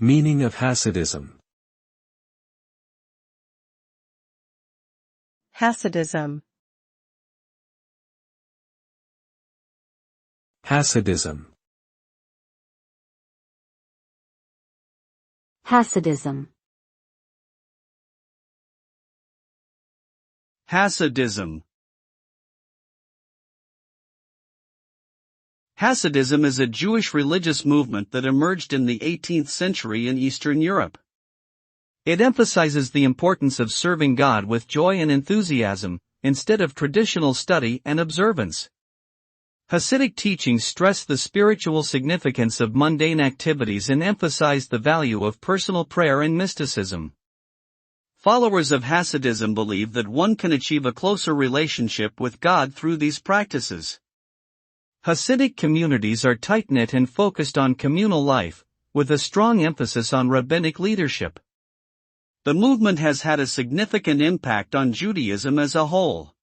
Meaning of Hasidism. Hasidism. Hasidism. Hasidism. Hasidism. Hasidism is a Jewish religious movement that emerged in the 18th century in Eastern Europe. It emphasizes the importance of serving God with joy and enthusiasm, instead of traditional study and observance. Hasidic teachings stress the spiritual significance of mundane activities and emphasize the value of personal prayer and mysticism. Followers of Hasidism believe that one can achieve a closer relationship with God through these practices. Hasidic communities are tight-knit and focused on communal life, with a strong emphasis on rabbinic leadership. The movement has had a significant impact on Judaism as a whole.